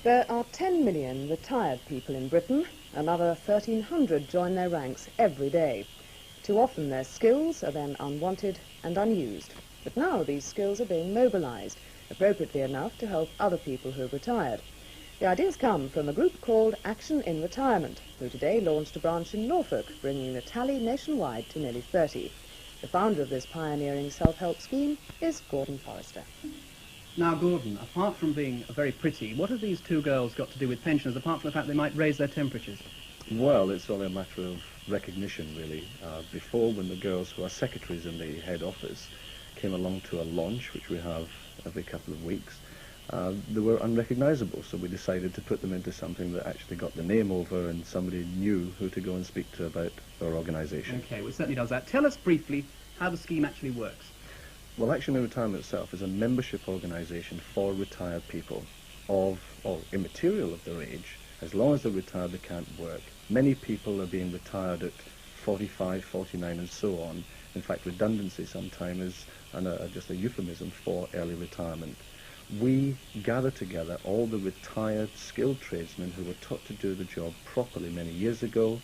There are 10 million retired people in Britain. Another 1,300 join their ranks every day. Too often their skills are then unwanted and unused. But now these skills are being mobilised, appropriately enough, to help other people who have retired. The ideas come from a group called Action in Retirement, who today launched a branch in Norfolk, bringing the tally nationwide to nearly 30. The founder of this pioneering self-help scheme is Gordon Forrester. Now, Gordon, apart from being very pretty, what have these two girls got to do with pensioners, apart from the fact they might raise their temperatures? Well, it's only a matter of recognition, really. Before, when the girls who are secretaries in the head office came along to a launch, which we have every couple of weeks, they were unrecognisable, so we decided to put them into something that actually got the name over and somebody knew who to go and speak to about our organisation. Okay, well, it certainly does that. Tell us briefly how the scheme actually works. Well, Action in Retirement itself is a membership organisation for retired people of, or immaterial of their age. As long as they're retired, they can't work. Many people are being retired at 45, 49 and so on. In fact, redundancy sometimes is just a euphemism for early retirement. We gather together all the retired skilled tradesmen who were taught to do the job properly many years ago,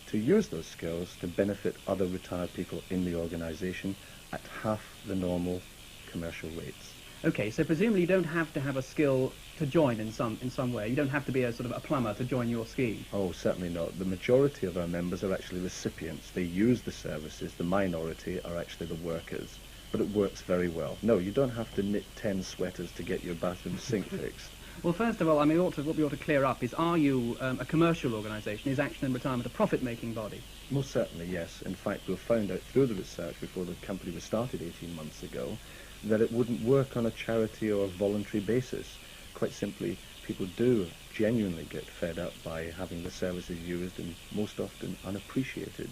to use those skills to benefit other retired people in the organisation at half the normal commercial rates. Okay, so presumably you don't have to have a skill to join in some way. You don't have to be a sort of a plumber to join your scheme. Oh, certainly not. The majority of our members are actually recipients. They use the services. The minority are actually the workers. But it works very well. No, you don't have to knit 10 sweaters to get your bathroom sink fixed. Well, first of all, I mean, what we ought to clear up is, are you a commercial organisation? Is Action in Retirement a profit-making body? Most certainly, yes. In fact, we found out through the research before the company was started 18 months ago that it wouldn't work on a charity or voluntary basis. Quite simply, people do genuinely get fed up by having the services used and most often unappreciated.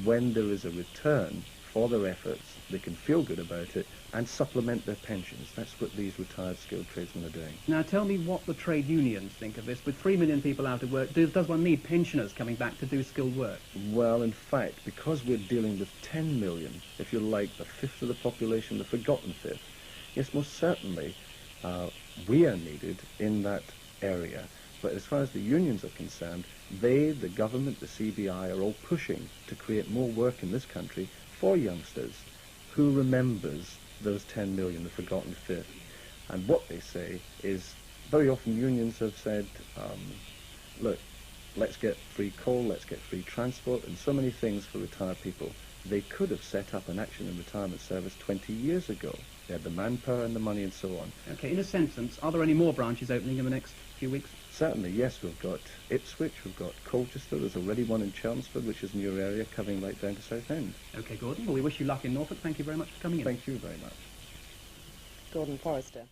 When there is a return for their efforts, they can feel good about it and supplement their pensions. That's what these retired skilled tradesmen are doing. Now, tell me what the trade unions think of this. With 3 million people out of work, does one need pensioners coming back to do skilled work? Well, in fact, because we're dealing with 10 million, if you like, the fifth of the population, the forgotten fifth, yes, most certainly, we are needed in that area. But as far as the unions are concerned, they, the government, the CBI, are all pushing to create more work in this country for youngsters. Who remembers those 10 million, the forgotten fifth? And what they say is, very often unions have said, look, let's get free coal, let's get free transport, and so many things for retired people. They could have set up an Action in Retirement service 20 years ago. They had the manpower and the money and so on. Okay, in a sentence, are there any more branches opening in the next few weeks? Certainly, yes. We've got Ipswich, we've got Colchester, there's already one in Chelmsford, which is in your area, covering right down to Southend. Okay, Gordon. Well, we wish you luck in Norfolk. Thank you very much for coming in. Thank you very much. Gordon Forrester.